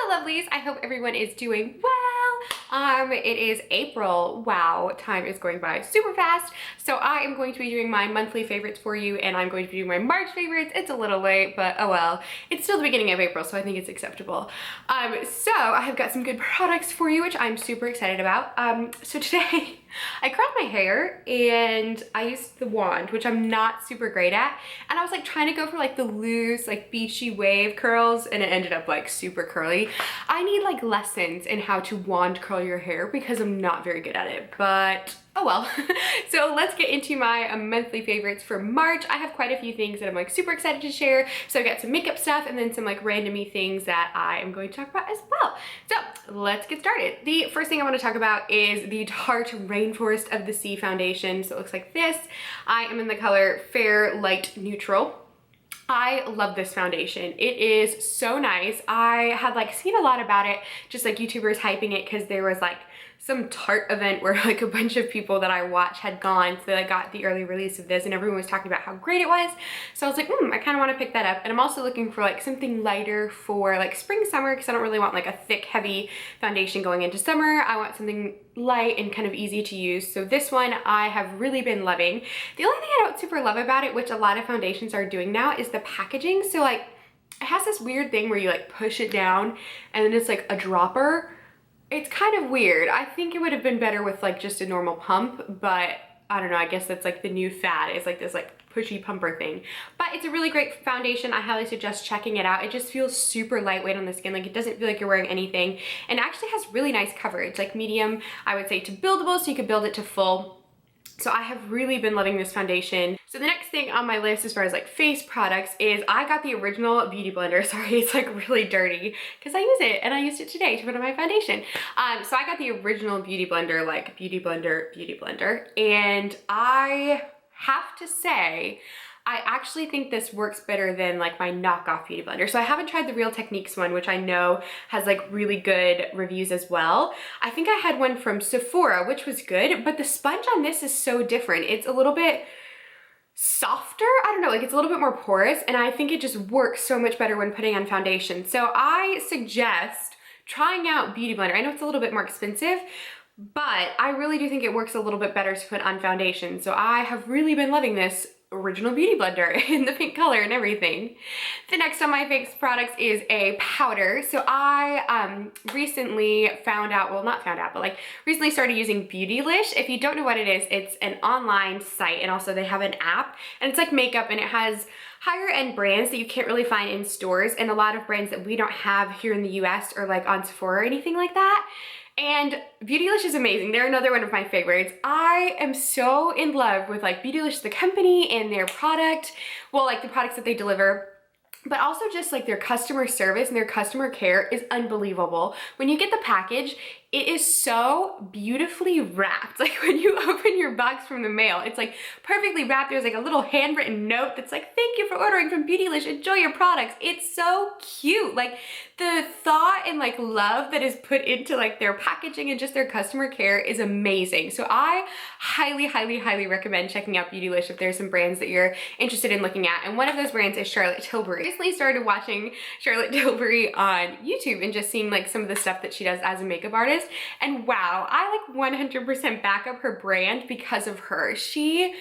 Hello lovelies, I hope everyone is doing well. It is April. Wow, time is going by super fast. So I am going to be doing my monthly favorites for you, and I'm going to be doing my March favorites. It's a little late, but oh well. It's still the beginning of April, so I think it's acceptable. So I have got some good products for you, which I'm super excited about. So today I curled my hair and I used the wand, which I'm not super great at. And I was like trying to go for like the loose, like beachy wave curls, and it ended up like super curly. I need like lessons in how to wand curl your hair because I'm not very good at it, but oh well. So let's get into my monthly favorites for March. I have quite a few things that I'm like super excited to share. So I got some makeup stuff and then some like randomy things that I am going to talk about as well. So let's get started. The first thing I want to talk about is the Tarte Rainforest of the Sea foundation. So it looks like this. I am in the color Fair Light Neutral. I love this foundation. It is so nice. I had like seen a lot about it, just like YouTubers hyping it because there was like some Tarte event where like a bunch of people that I watch had gone, so they like got the early release of this and everyone was talking about how great it was. So I was like, I kind of want to pick that up. And I'm also looking for like something lighter for like spring, summer, because I don't really want like a thick, heavy foundation going into summer. I want something light and kind of easy to use. So this one I have really been loving. The only thing I don't super love about it, which a lot of foundations are doing now, is the packaging. So like it has this weird thing where you like push it down and then it's like a dropper. It's kind of weird. I think it would have been better with like just a normal pump, but I don't know, I guess that's like the new fad, is like this like pushy pumper thing. But it's a really great foundation. I highly suggest checking it out. It just feels super lightweight on the skin. Like it doesn't feel like you're wearing anything, and actually has really nice coverage, like medium, I would say, to buildable, so you could build it to full. So I have really been loving this foundation. So the next thing on my list as far as like face products is I got the original beauty blender. Sorry, it's like really dirty because I use it and I used it today to put on my foundation. So I got the original beauty blender, like beauty blender. And I have to say, I actually think this works better than like my knockoff beauty blender. So I haven't tried the Real Techniques one, which I know has like really good reviews as well. I think I had one from Sephora, which was good, but the sponge on this is so different. It's a little bit softer. I don't know, like it's a little bit more porous, and I think it just works so much better when putting on foundation. So I suggest trying out Beauty Blender. I know it's a little bit more expensive, but I really do think it works a little bit better to put on foundation. So I have really been loving this original beauty blender in the pink color and everything. The next on my face products is a powder. So I recently found out, well not found out, but like recently started using Beatylish. If you don't know what it is, it's an online site, and also they have an app, and it's like makeup, and it has higher end brands that you can't really find in stores, and a lot of brands that we don't have here in the US or like on Sephora or anything like that. And Beatylish is amazing. They're another one of my favorites. I am so in love with like Beatylish, the company, and their product. Well, like the products that they deliver, but also just like their customer service and their customer care is unbelievable. When you get the package, it is so beautifully wrapped. Like when you open your box from the mail, it's like perfectly wrapped. There's like a little handwritten note that's like, thank you for ordering from Beatylish, enjoy your products. It's so cute. Like the thought and like love that is put into like their packaging and just their customer care is amazing. So I highly, highly, highly recommend checking out Beatylish if there's some brands that you're interested in looking at. And one of those brands is Charlotte Tilbury. I recently started watching Charlotte Tilbury on YouTube and just seeing like some of the stuff that she does as a makeup artist. And wow, I like 100% back up her brand because of her. She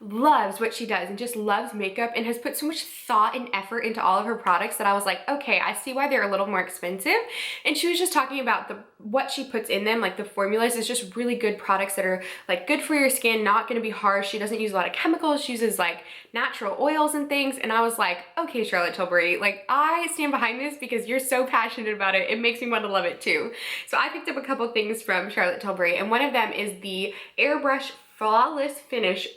loves what she does and just loves makeup and has put so much thought and effort into all of her products that I was like, okay, I see why they're a little more expensive. And she was just talking about what she puts in them, like the formulas is just really good products that are like good for your skin, not gonna be harsh. She doesn't use a lot of chemicals. She uses like natural oils and things. And I was like, okay, Charlotte Tilbury, like I stand behind this because you're so passionate about it. It makes me want to love it too. So I picked up a couple things from Charlotte Tilbury, and one of them is the Airbrush Flawless Finish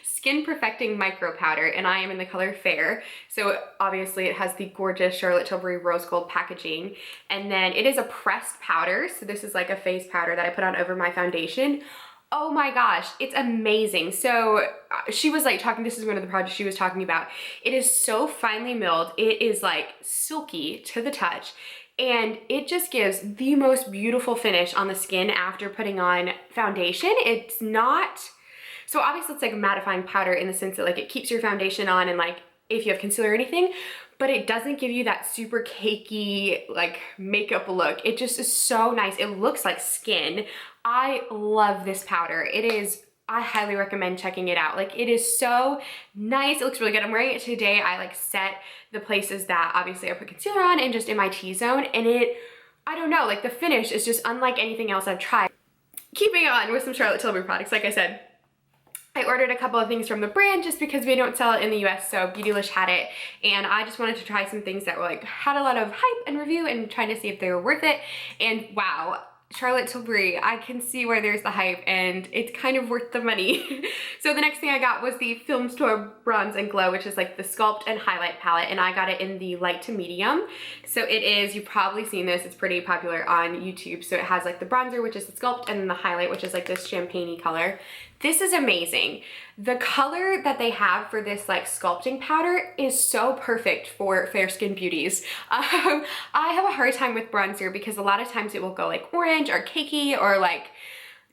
Skin Perfecting Micro Powder, and I am in the color Fair. So obviously it has the gorgeous Charlotte Tilbury rose gold packaging, and then it is a pressed powder. So this is like a face powder that I put on over my foundation. Oh my gosh, it's amazing. So she was like talking, this is one of the projects she was talking about. It is so finely milled. It is like silky to the touch. And it just gives the most beautiful finish on the skin after putting on foundation. It's not, so obviously it's like a mattifying powder in the sense that like it keeps your foundation on, and like if you have concealer or anything, but it doesn't give you that super cakey like makeup look. It just is so nice. It looks like skin. I love this powder. I highly recommend checking it out. Like, it is so nice. It looks really good. I'm wearing it today. I like set the places that obviously I put concealer on and just in my T-zone, and I don't know, like the finish is just unlike anything else I've tried. Keeping on with some Charlotte Tilbury products, like I said, I ordered a couple of things from the brand just because we don't sell it in the US, so Beatylish had it, and I just wanted to try some things that were like, had a lot of hype and review and trying to see if they were worth it, and wow. Charlotte Tilbury, I can see where there's the hype and it's kind of worth the money. So the next thing I got was the Filmstar Bronze and Glow, which is like the Sculpt and Highlight palette, and I got it in the light to medium. So it is, you've probably seen this, it's pretty popular on YouTube. So it has like the bronzer, which is the Sculpt, and then the highlight, which is like this champagne-y color. This is amazing. The color that they have for this like sculpting powder is so perfect for fair skin beauties. I have a hard time with bronzer because a lot of times it will go like orange or cakey or like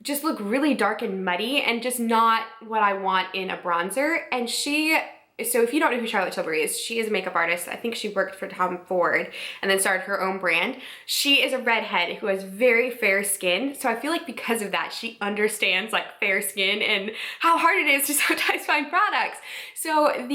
just look really dark and muddy and just not what I want in a bronzer. And so if you don't know who Charlotte Tilbury is, she is a makeup artist. I think she worked for Tom Ford and then started her own brand. She is a redhead who has very fair skin. So I feel like because of that, she understands like fair skin and how hard it is to sometimes find products. So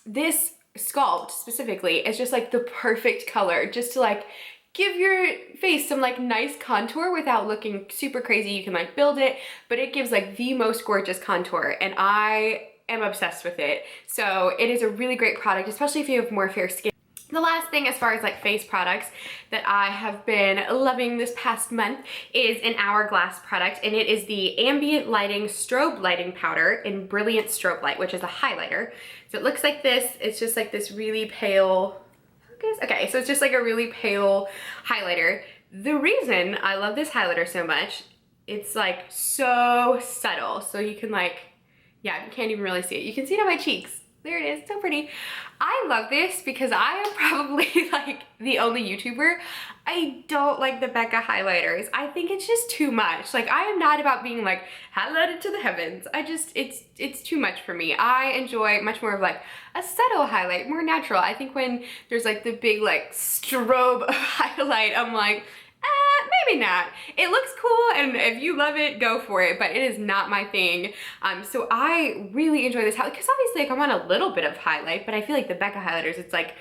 this Sculpt specifically is just like the perfect color just to like give your face some like nice contour without looking super crazy. You can like build it, but it gives like the most gorgeous contour, and I am obsessed with it. So it is a really great product, especially if you have more fair skin. The last thing as far as like face products that I have been loving this past month is an Hourglass product, and it is the Ambient Lighting Strobe Lighting Powder in Brilliant Strobe Light, which is a highlighter. So it looks like this. It's just like this really pale, okay, so it's just like a really pale highlighter. The reason I love this highlighter so much, it's like so subtle. So you can like, yeah, you can't even really see it. You can see it on my cheeks. There it is, so pretty. I love this because I am probably like the only YouTuber. I don't like the Becca highlighters. I think it's just too much. Like, I am not about being like highlighted to the heavens. It's too much for me. I enjoy much more of like a subtle highlight, more natural. I think when there's like the big like strobe of highlight, I'm like, maybe not. It looks cool, and if you love it, go for it, but it is not my thing. So I really enjoy this highlight because obviously like I'm on a little bit of highlight, but I feel like the Becca highlighters, it's like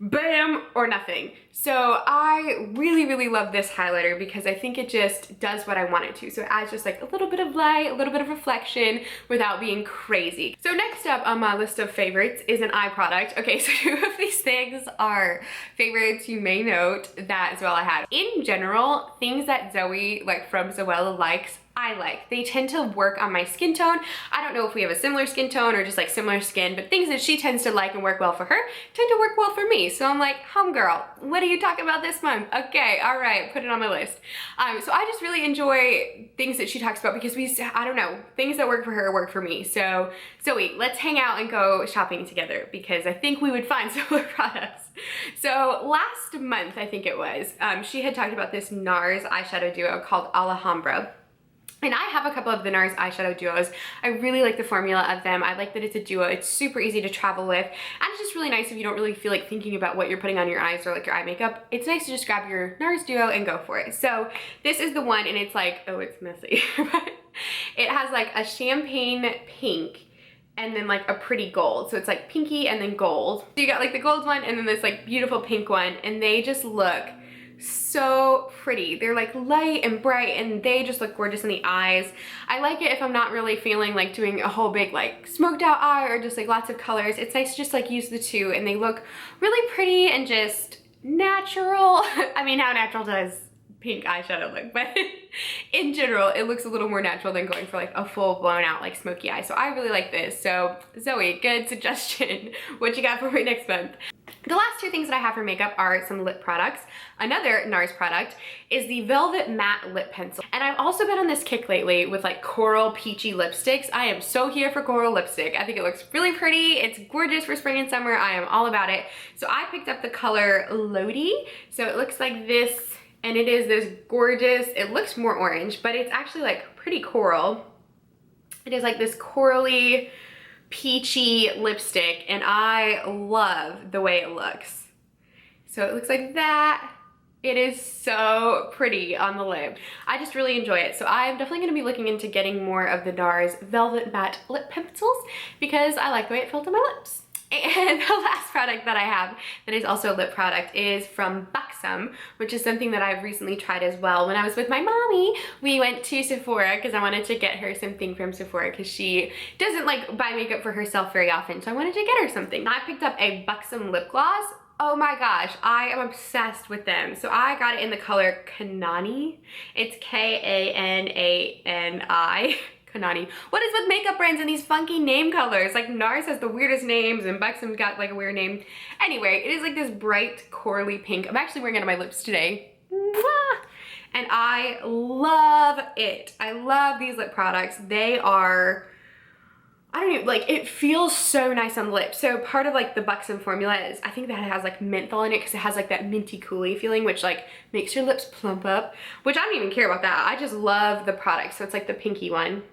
bam or nothing. So I really, really love this highlighter because I think it just does what I want it to. So it adds just like a little bit of light, a little bit of reflection without being crazy. So next up on my list of favorites is an eye product. Okay, so two of these things are favorites. You may note that as well I have. In general, things that Zoe, like from Zoella, likes, I like. They tend to work on my skin tone. I don't know if we have a similar skin tone or just like similar skin, but things that she tends to like and work well for her tend to work well for me. So I'm like, homegirl, what are you talking about this month? Okay, all right, put it on my list. So I just really enjoy things that she talks about because I don't know, things that work for her work for me. So Zoe, let's hang out and go shopping together because I think we would find similar products. So last month, I think it was, she had talked about this Nars eyeshadow duo called Alahambra. And I have a couple of the Nars eyeshadow duos. I really like the formula of them. I like that it's a duo. It's super easy to travel with. And it's just really nice if you don't really feel like thinking about what you're putting on your eyes or like your eye makeup. It's nice to just grab your Nars duo and go for it. So this is the one, and it's like, oh, it's messy. But it has like a champagne pink and then like a pretty gold. So it's like pinky and then gold. So you got like the gold one and then this like beautiful pink one, and they just look so pretty. They're like light and bright and they just look gorgeous in the eyes. I like it if I'm not really feeling like doing a whole big like smoked out eye or just like lots of colors. It's nice to just like use the two, and they look really pretty and just natural. I mean, how natural does pink eyeshadow look? But in general, it looks a little more natural than going for like a full blown out like smoky eye. So I really like this. So Zoe, good suggestion. What you got for me next month? The last two things that I have for makeup are some lip products. Another Nars product is the Velvet Matte Lip Pencil. And I've also been on this kick lately with like coral peachy lipsticks. I am so here for coral lipstick. I think it looks really pretty. It's gorgeous for spring and summer. I am all about it. So I picked up the color Lohdi. So it looks like this, and it is this gorgeous, it looks more orange, but it's actually like pretty coral. It is like this corally peachy lipstick, and I love the way it looks. So it looks like that. It is so pretty on the lip. I just really enjoy it. So I'm definitely going to be looking into getting more of the Nars Velvet Matte Lip Pencils because I like the way it felt on my lips. And the last product that I have that is also a lip product is from Buxom, which is something that I've recently tried as well. When I was with my mommy, we went to Sephora because I wanted to get her something from Sephora because she doesn't like buy makeup for herself very often. So I wanted to get her something. I picked up a Buxom lip gloss. Oh my gosh, I am obsessed with them. So I got it in the color Kanani. It's K-A-N-A-N-I. Kanani. What is with makeup brands and these funky name colors? Like Nars has the weirdest names and Buxom's got like a weird name. Anyway, it is like this bright corally pink. I'm actually wearing it on my lips today. Mwah! And I love it. I love these lip products. They are, I don't know, like it feels so nice on the lips. So part of like the Buxom formula is, I think that it has like menthol in it because it has like that minty coolie feeling, which like makes your lips plump up, which I don't even care about that. I just love the product. So it's like the pinky one.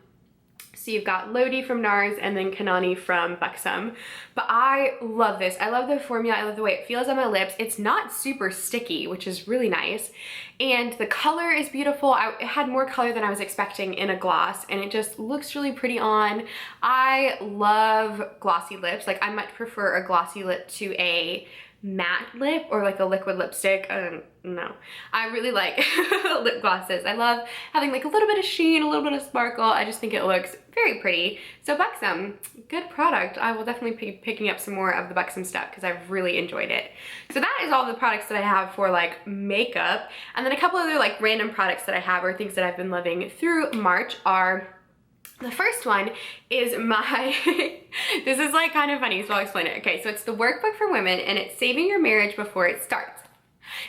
So you've got Lohdi from Nars and then Kanani from Buxom. But I love this. I love the formula. I love the way it feels on my lips. It's not super sticky, which is really nice. And the color is beautiful. It had more color than I was expecting in a gloss, and it just looks really pretty on. I love glossy lips. Like I much prefer a glossy lip to a matte lip or like a liquid lipstick. No, I really like lip glosses. I love having like a little bit of sheen, a little bit of sparkle. I just think it looks very pretty. So Buxom, good product. I will definitely be picking up some more of the Buxom stuff because I've really enjoyed it. So that is all the products that I have for like makeup. And then a couple other like random products that I have or things that I've been loving through March are, the first one is my, this is like kind of funny, so I'll explain it. Okay, so it's the Workbook for Women, and it's Saving Your Marriage Before It Starts.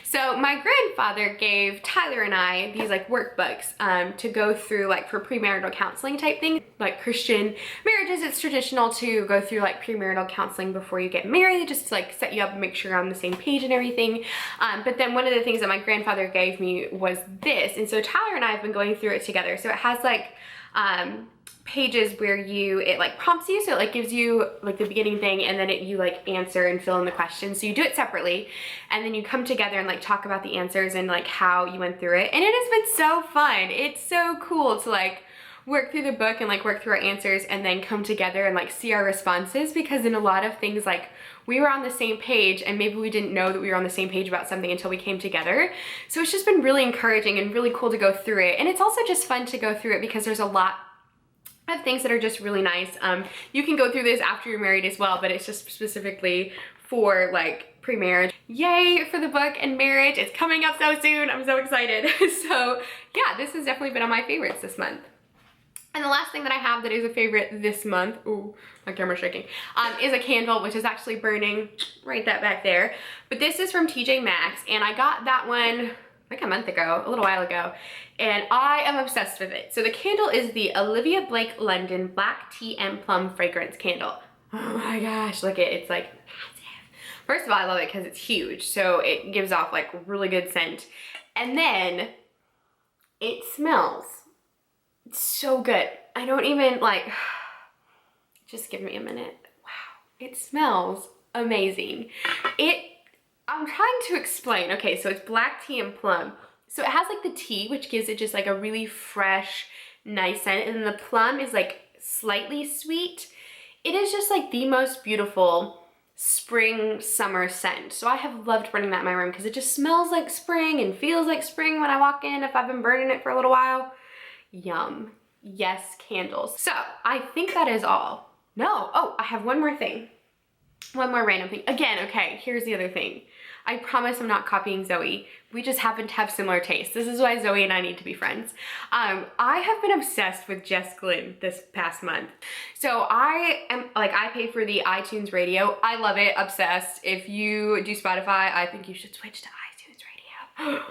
So my grandfather gave Tyler and I these like workbooks to go through like for premarital counseling type thing. Like Christian marriages, it's traditional to go through like premarital counseling before you get married, just to like set you up and make sure you're on the same page and everything. But then one of the things that my grandfather gave me was this. And so Tyler and I have been going through it together. So it has like pages where it like prompts you, so it like gives you like the beginning thing, and then you like answer and fill in the questions. So you do it separately, and then you come together and like talk about the answers and like how you went through it. And it has been so fun. It's so cool to like work through the book and like work through our answers and then come together and like see our responses, because in a lot of things like we were on the same page and maybe we didn't know that we were on the same page about something until we came together. So it's just been really encouraging and really cool to go through it. And it's also just fun to go through it because there's a lot of things that are just really nice. You can go through this after you're married as well, but it's just specifically for like pre-marriage. Yay for the book and marriage. It's coming up so soon. I'm so excited. So yeah, this has definitely been on my favorites this month. And the last thing that I have that is a favorite this month, ooh, my camera's shaking, is a candle, which is actually burning right that back there. But this is from TJ Maxx, and I got that one like a month ago, a little while ago, and I am obsessed with it. So the candle is the Olivia Blake London Black Tea and Plum Fragrance Candle. Oh my gosh, look at it, it's like massive. First of all, I love it because it's huge, so it gives off like really good scent. And then it smells so good. I don't even like, just give me a minute. Wow, it smells amazing. I'm trying to explain. Okay, so it's black tea and plum. So it has like the tea, which gives it just like a really fresh, nice scent. And then the plum is like slightly sweet. It is just like the most beautiful spring summer scent. So I have loved burning that in my room because it just smells like spring and feels like spring when I walk in if I've been burning it for a little while. Yum. Yes, candles. So I think that is all. No, oh, I have one more thing. One more random thing. Again, okay, here's the other thing. I promise I'm not copying Zoe. We just happen to have similar tastes. This is why Zoe and I need to be friends. I have been obsessed with Jess Glynne this past month. So I pay for the iTunes radio. I love it, obsessed. If you do Spotify, I think you should switch to iTunes radio.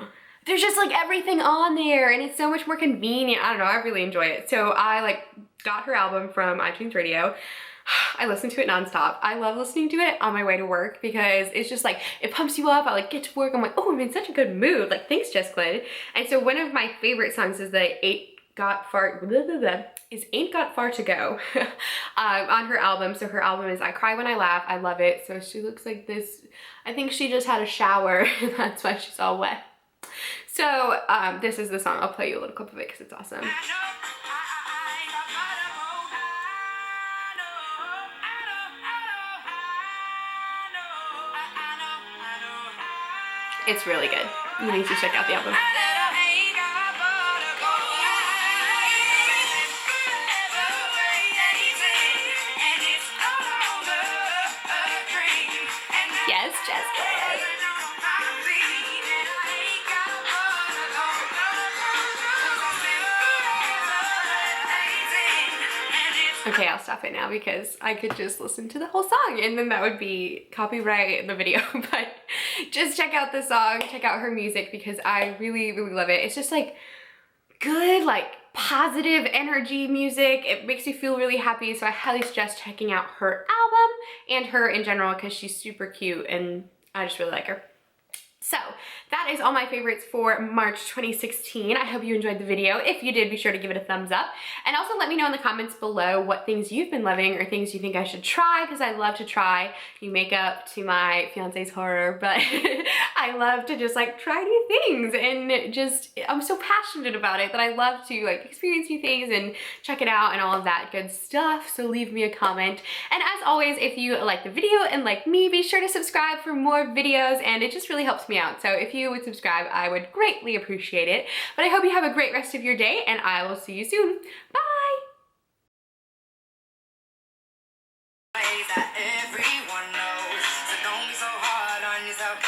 There's just like everything on there and it's so much more convenient. I don't know, I really enjoy it. So I like got her album from iTunes radio. I listen to it nonstop. I love listening to it on my way to work because it's just like, it pumps you up. I like get to work, I'm like, oh, I'm in such a good mood. Like, thanks, Jess Glynne. And so one of my favorite songs is the Got Far, blah, blah, blah, is Ain't Got Far to Go on her album. So her album is I Cry When I Laugh. I love it. So she looks like this. I think she just had a shower and that's why she's all wet. So this is the song. I'll play you a little clip of it because it's awesome. It's really good. You need to check out the album. Yes, Jess Glynne. Okay, I'll stop it now because I could just listen to the whole song and then that would be copyright in the video. But just check out the song, check out her music because I really, really love it. It's just like good, like positive energy music. It makes you feel really happy. So I highly suggest checking out her album and her in general because she's super cute and I just really like her. So that is all my favorites for March 2016. I hope you enjoyed the video. If you did, be sure to give it a thumbs up. And also let me know in the comments below what things you've been loving or things you think I should try, because I love to try new makeup to my fiance's horror, but I love to just like try new things and just, I'm so passionate about it that I love to like experience new things and check it out and all of that good stuff. So leave me a comment. And as always, if you like the video and like me, be sure to subscribe for more videos and it just really helps me out. So if you would subscribe, I would greatly appreciate it. But I hope you have a great rest of your day and I will see you soon. Bye! That everyone knows, so don't be so hard on yourself.